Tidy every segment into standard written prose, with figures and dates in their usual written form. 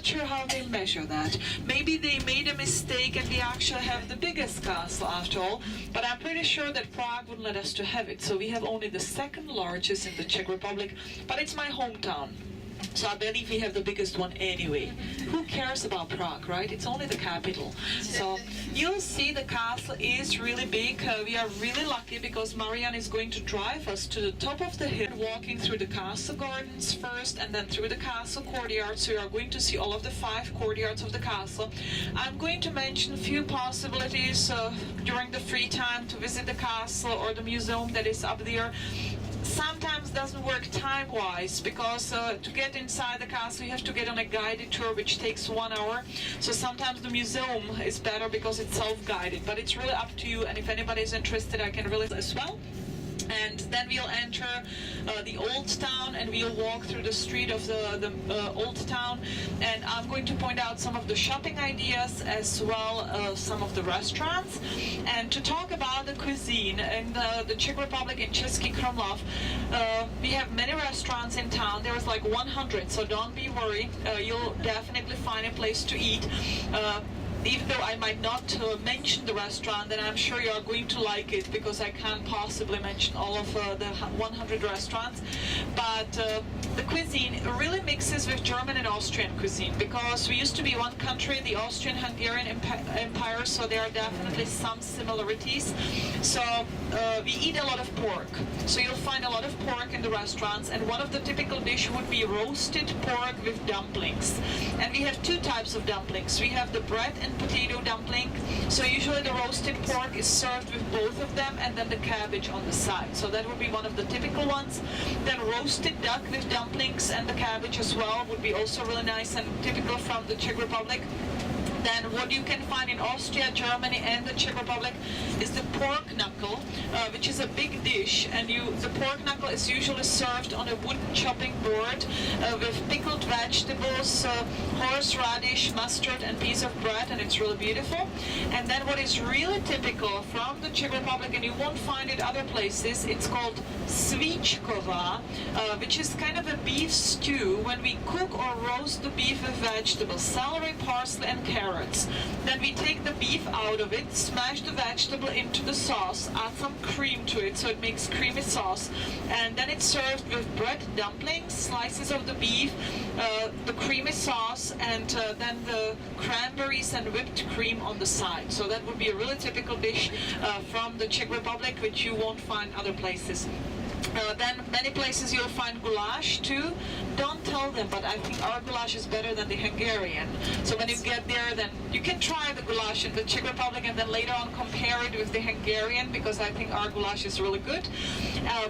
not sure how they measure that. Maybe they made a mistake and we actually have the biggest castle after all, but I'm pretty sure that Prague wouldn't let us to have it. So we have only the second largest in the Czech Republic, but it's my hometown. So I believe we have the biggest one anyway. Who cares about Prague, right? It's only the capital. So you'll see the castle is really big. We are really lucky because Marian is going to drive us to the top of the hill, walking through the castle gardens first and then through the castle courtyard. So you are going to see all of the 5 courtyards of the castle. I'm going to mention a few possibilities during the free time to visit the castle or the museum that is up there. Sometimes doesn't work time-wise because to get inside the castle you have to get on a guided tour which takes 1 hour. So sometimes the museum is better because it's self-guided, but it's really up to you, and if anybody is interested I can really as well. And then we'll enter the old town and we'll walk through the street of the old town, and I'm going to point out some of the shopping ideas as well some of the restaurants. And to talk about the cuisine in the Czech Republic, in Cesky Krumlov, we have many restaurants in town. There is like 100, so don't be worried, you'll definitely find a place to eat. Even though I might not mention the restaurant, then I'm sure you are going to like it because I can't possibly mention all of the 100 restaurants. But the cuisine really mixes with German and Austrian cuisine because we used to be one country, the Austrian-Hungarian Empire, so there are definitely some similarities. So we eat a lot of pork. So you'll find a lot of pork in the restaurants, and one of the typical dish would be roasted pork with dumplings. And we have 2 types of dumplings. We have the bread and potato dumpling. So usually the roasted pork is served with both of them and then the cabbage on the side. So that would be one of the typical ones. Then roasted duck with dumplings and the cabbage as well would be also really nice and typical from the Czech Republic. Then what you can find in Austria, Germany and the Czech Republic is the pork knuckle, which is a big dish, and the pork knuckle is usually served on a wooden chopping board with pickled vegetables, horseradish, mustard and piece of bread, and it's really beautiful. And then what is really typical from the Czech Republic, and you won't find it other places, it's called svíčková, which is kind of a beef stew when we cook or roast the beef with vegetables, celery, parsley and carrots. Then we take the beef out of it, smash the vegetable into the sauce, add some cream to it so it makes creamy sauce, and then it's served with bread dumplings, slices of the beef, the creamy sauce, and then the cranberries and whipped cream on the side. So that would be a really typical dish from the Czech Republic, which you won't find other places. Then many places you'll find goulash too. Don't tell them, but I think our goulash is better than the Hungarian. So when you get there, then you can try the goulash in the Czech Republic and then later on compare it with the Hungarian, because I think our goulash is really good.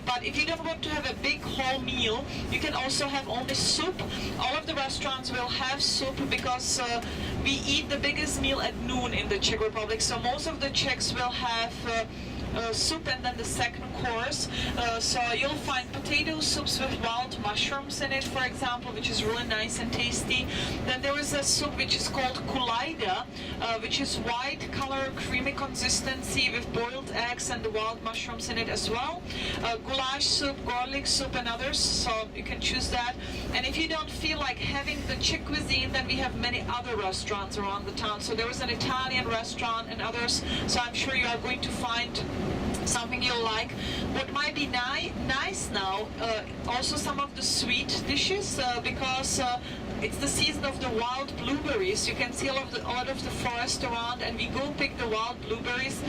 But if you don't want to have a big whole meal, you can also have only soup. All of the restaurants will have soup because we eat the biggest meal at noon in the Czech Republic. So most of the Czechs will have soup and then the second course. So you'll find potato soups with wild mushrooms in it, for example, which is really nice and tasty. Then there is a soup which is called kulaida, which is white color, creamy consistency with boiled eggs and the wild mushrooms in it as well. Goulash soup, garlic soup and others, so you can choose that. And if you don't feel like having the Czech cuisine, then we have many other restaurants around the town. So there is an Italian restaurant and others, so I'm sure you are going to find something you'll like. What might be nice now, also some of the sweet dishes, because it's the season of the wild blueberries. You can see a lot of the forest around, and we go pick the wild blueberries.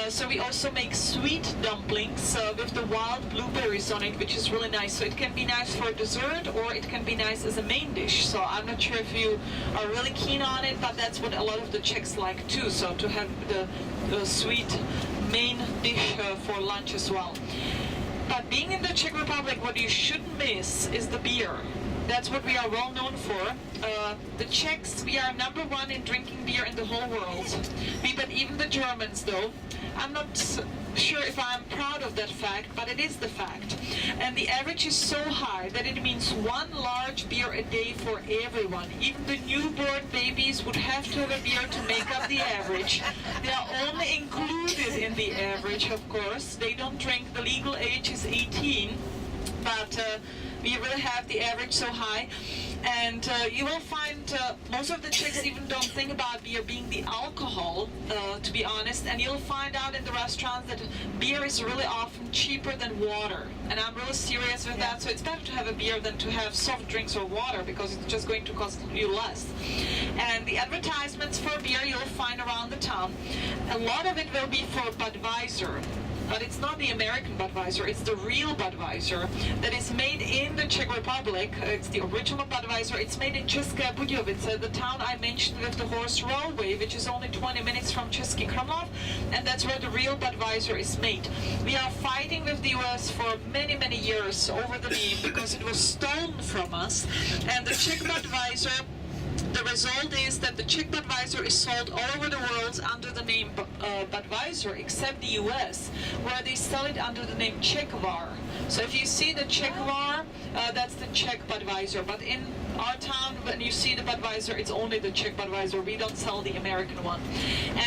So we also make sweet dumplings with the wild blueberries on it, which is really nice. So it can be nice for dessert, or it can be nice as a main dish. So I'm not sure if you are really keen on it, but that's what a lot of the Czechs like too. So to have the sweet main dish for lunch as well. But being in the Czech Republic, what you shouldn't miss is the beer. That's what we are well known for. The Czechs, we are #1 in drinking beer in the whole world. But even the Germans though, I'm not sure if I'm proud of that fact, but it is the fact. And the average is so high that it means 1 large beer a day for everyone. Even the newborn babies would have to have a beer to make up the average. They are only included in the average, of course. They don't drink. The legal age is 18, but we really have the average so high. And you will find most Most of the Czechs even don't think about beer being the alcohol, to be honest, and you'll find out in the restaurants that beer is really often cheaper than water. And I'm really serious with that, so it's better to have a beer than to have soft drinks or water, because it's just going to cost you less. And the advertisements for beer you'll find around the town. A lot of it will be for Budweiser. But it's not the American Budweiser, it's the real Budweiser that is made in the Czech Republic. It's the original Budweiser. It's made in Cesky Krumlov, the town I mentioned with the horse railway, which is only 20 minutes from Cesky Krumlov, and that's where the real Budweiser is made. We are fighting with the US for many, many years over the name because it was stolen from us, and the Czech Budweiser, the result is that the Czech Budweiser is sold all over the world under the name Budweiser, except the US, where they sell it under the name Czech Hwy. So if you see the Czech Hwy, that's the Czech Budweiser. But in our town, when you see the Budweiser, it's only the Czech Budweiser. We don't sell the American one.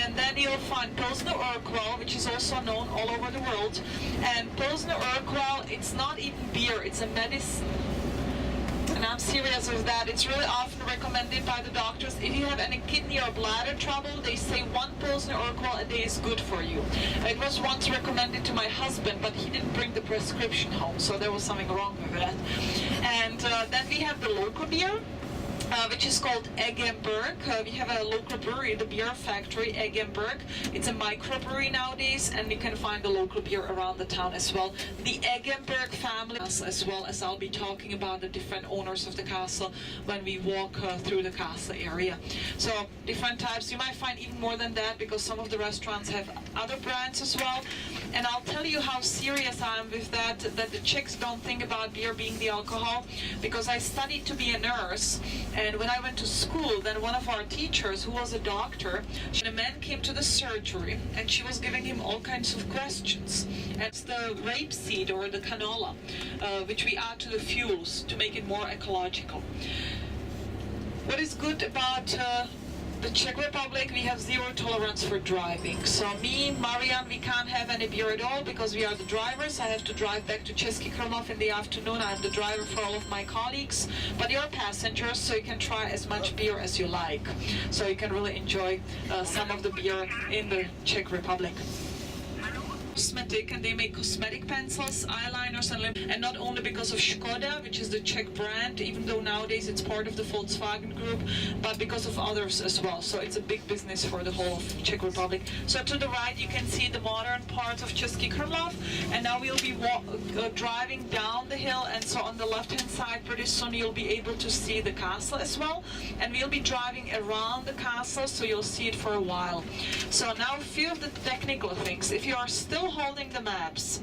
And then you'll find Pilsner Urquell, which is also known all over the world. And Pilsner Urquell, it's not even beer, it's a medicine. And I'm serious with that. It's really often recommended by the doctors. If you have any kidney or bladder trouble, they say 1 Pilsner Urquell a day is good for you. It was once recommended to my husband, but he didn't bring the prescription home, so there was something wrong with that. And then we have the local beer, which is called Eggenberg. We have a local brewery, the beer factory, Eggenberg. It's a microbrewery nowadays, and you can find the local beer around the town as well. The Eggenberg family, as well as I'll be talking about the different owners of the castle when we walk through the castle area. So different types. You might find even more than that, because some of the restaurants have other brands as well. And I'll tell you how serious I am with that the Czechs don't think about beer being the alcohol, because I studied to be a nurse. And when I went to school, then one of our teachers, who was a doctor, a man came to the surgery, and she was giving him all kinds of questions. And it's the rapeseed or the canola, which we add to the fuels to make it more ecological. What is good about the Czech Republic, we have zero tolerance for driving. So me, Marian, we can't have any beer at all because we are the drivers. I have to drive back to Cesky Krumlov in the afternoon. I'm the driver for all of my colleagues. But you're passengers, so you can try as much beer as you like. So you can really enjoy some of the beer in the Czech Republic. Cosmetic, and they make cosmetic pencils, eyeliners, and not only because of Škoda, which is the Czech brand, even though nowadays it's part of the Volkswagen group, but because of others as well. So it's a big business for the whole of Czech Republic. So to the right you can see the modern part of Cesky Krumlov, and now we'll be driving down the hill, and so on the left hand side pretty soon you'll be able to see the castle as well, and we'll be driving around the castle, so you'll see it for a while. So now a few of the technical things. If you are still holding the maps,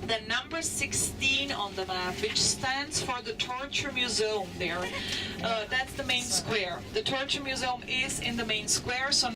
the number 16 on the map, which stands for the Torture Museum there, that's the main square. The Torture Museum is in the main square, so